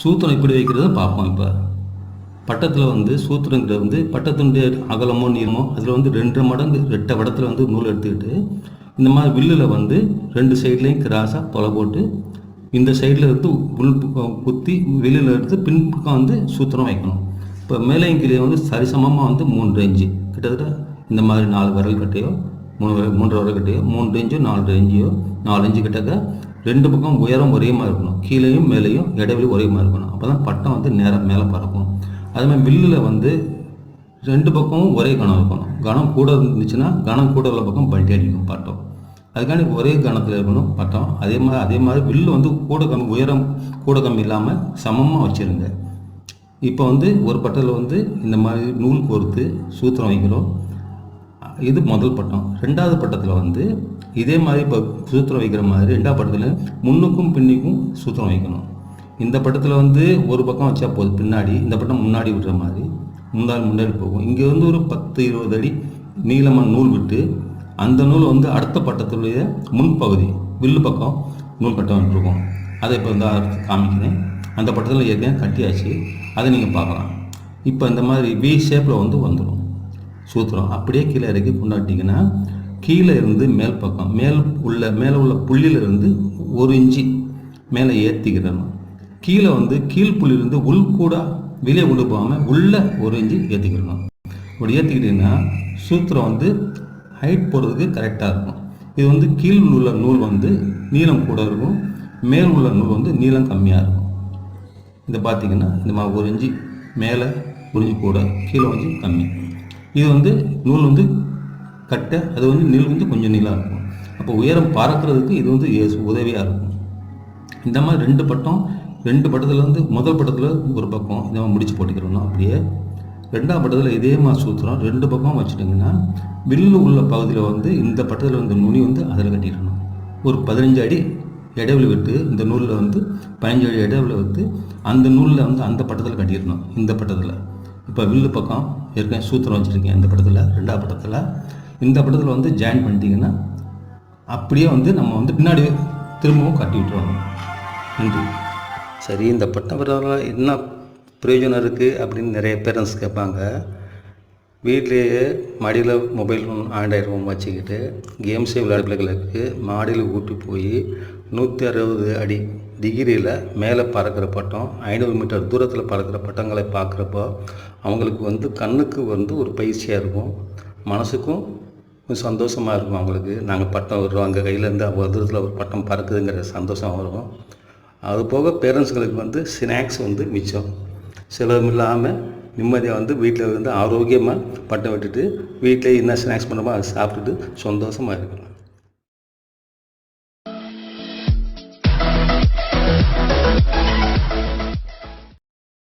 சூத்திரம் இப்படி வைக்கிறத பார்ப்போம். இப்போ பட்டத்தில் வந்து சூத்திரங்கிறது வந்து பட்டத்தினுடைய அகலமோ நீளமோ அதில் வந்து 2 மடங்கு ரெட்டை வடத்தில் வந்து நூல் எடுத்துக்கிட்டு இந்த மாதிரி வில்லில் வந்து 2 சைட்லேயும் கிராஸாக தொலை போட்டு இந்த சைடில் இருந்து உள் குத்தி வெளியில் எடுத்து பின்பக்கம் வந்து சூத்திரம் வைக்கணும். இப்போ மேலையும் கீழே வந்து சரிசமமாக வந்து 3 இன்ச்சு கிட்டத்தட்ட இந்த மாதிரி 4 விரல் கட்டையோ 3 விரல் கட்டையோ 3 இன்ச்சோ 4 இன்ச்சியோ 4 இன்ச்சு கிட்டக்க 2 பக்கம் உயரம் ஒரே மாதிரி இருக்கணும். கீழேயும் மேலேயும் இடைவெளி ஒரே மாதிரி இருக்கணும். அப்போ தான் பட்டம் வந்து நேரம் மேலே பறக்கும். அதே மாதிரி வில்லில் வந்து 2 பக்கமும் ஒரே கணம் இருக்கணும். கணம் கூட இருந்துச்சுன்னா கணம் கூட உள்ள பக்கம் பல்ட்டி அடிக்கும் பட்டம். அதுக்காண்டி ஒரே கணத்தில் இருக்கணும் பட்டம். அதே மாதிரி வில்லு வந்து கூட கம்மி உயரம் கூட கம்மி இல்லாமல் சமமாக வச்சுருங்க. இப்போ வந்து ஒரு பட்டத்தில் வந்து இந்த மாதிரி நூல் கோர்த்து சூத்திரம் வைக்கிறோம். இது முதல் பட்டம். 2வது பட்டத்தில் வந்து இதே மாதிரி இப்போ சூத்திரம் வைக்கிற மாதிரி 2வது பட்டத்தில் முன்னுக்கும் பின்னுக்கும் சூத்திரம் வைக்கணும். இந்த பட்டத்தில் வந்து ஒரு பக்கம் வச்சா போதும், பின்னாடி இந்த பட்டம் முன்னாடி விடுற மாதிரி முன்னாடி போகும். இங்கே வந்து ஒரு 10-20 அடி நீளமாக நூல் விட்டு அந்த நூல் வந்து அடுத்த பட்டத்துடைய முன்பகுதி வில்லு பக்கம் நூல் கட்ட வந்துருக்கும். அதை இப்போ வந்து காமிக்கிறேன். அந்த பட்டத்தில் ஏற்கனவே கட்டியாச்சு, அதை நீங்கள் பார்க்கலாம். இப்போ இந்த மாதிரி வி ஷேப்பில் வந்து வந்துடும் சூத்திரம். அப்படியே கீழே இறக்கி கொண்டாட்டிங்கன்னா கீழே இருந்து மேல் பக்கம் மேலே உள்ள புள்ளியிலிருந்து 1 இன்ச்சு மேலே ஏற்றிக்கிறணும். கீழே வந்து கீழ் புள்ளியிலிருந்து உள் கூட வெளியே கொண்டு போகாமல் உள்ளே 1 இன்ச்சு ஏற்றிக்கிறணும். இப்படி ஏற்றிக்கிட்டிங்கன்னா சூத்திரம் வந்து ஹைட் போடுறதுக்கு கரெக்டாக இருக்கும். இது வந்து கீழ் உள்ள நூல் வந்து நீளம் கூட இருக்கும், மேல் உள்ள நூல் வந்து நீளம் கம்மியாக இருக்கும். இதை பார்த்திங்கன்னா இந்த மாதிரி 1 இன்ச்சு மேலே 1 இன்ச்சு கூட கீழே 1 இன்ச்சு கம்மி. இது வந்து நூல் வந்து கட்டை, அது வந்து நீள் வந்து கொஞ்சம் நீளாக இருக்கும். அப்போ உயரம் பறக்கிறதுக்கு இது வந்து உதவியாக இருக்கும். இந்த மாதிரி 2 பட்டத்தில் வந்து முதல் பட்டத்தில் ஒரு பக்கம் இதை முடிச்சு போட்டுக்கிறணும். அப்படியே 2வது பட்டத்தில் இதே மாதிரி சூத்திரம் 2 பக்கம் வச்சுட்டிங்கன்னா வில்லு உள்ள பகுதியில் வந்து இந்த பட்டத்தில் வந்து நுனி வந்து அதில் கட்டிடணும். ஒரு 15 அடி இடைவெளி விட்டு இந்த நூலில் வந்து 15 அடி இடைவெளி விட்டு அந்த நூலில் வந்து அந்த பட்டத்தில் கட்டிடணும். இந்த பட்டத்தில் இப்போ வில்லு பக்கம் ஏற்கனவே சூத்திரம் வச்சுருக்கேன். இந்த பட்டத்தில் 2வது பட்டத்தில் இந்த பட்டத்தில் வந்து ஜாயின் பண்ணிட்டீங்கன்னா அப்படியே வந்து நம்ம வந்து பின்னாடி திரும்பவும் கட்டி விட்டுருவோம். நன்றி. சரி, இந்த பட்டம் பெறவர்களால் என்ன பிரயோஜனம் இருக்குது அப்படின்னு நிறைய பேரண்ட்ஸ் கேட்பாங்க. வீட்லேயே மடியில் மொபைல் ஃபோன் ஆண்ட்ராய்டு ஃபோன் வச்சுக்கிட்டு கேம்ஸே விளையாட பிள்ளைகளுக்கு மாடியில் கூட்டி போய் 160 அடி டிகிரியில் மேலே பறக்கிற பட்டம் 500 மீட்டர் தூரத்தில் பறக்கிற பட்டங்களை பார்க்குறப்போ அவங்களுக்கு வந்து கண்ணுக்கு வந்து ஒரு பயிற்சியாக இருக்கும், மனசுக்கும் சந்தோஷமாக இருக்கும். அவங்களுக்கு நாங்கள் பட்டம் விடுறோம், அங்கே கையிலேருந்து அவ்வளோ தூரத்தில் ஒரு பட்டம் பறக்குதுங்கிற சந்தோஷம் வரும். அது போக பேரண்ட்ஸுங்களுக்கு வந்து ஸ்நாக்ஸ் வந்து மிச்சம் செலவும் இல்லாமல் நிம்மதியாக வந்து வீட்டில் வந்து ஆரோக்கியமாக பட்டம் விட்டுட்டு வீட்டில் என்ன ஸ்நாக்ஸ் பண்ணுறோமோ அதை சாப்பிட்டுட்டு சந்தோஷமாக இருக்கணும்.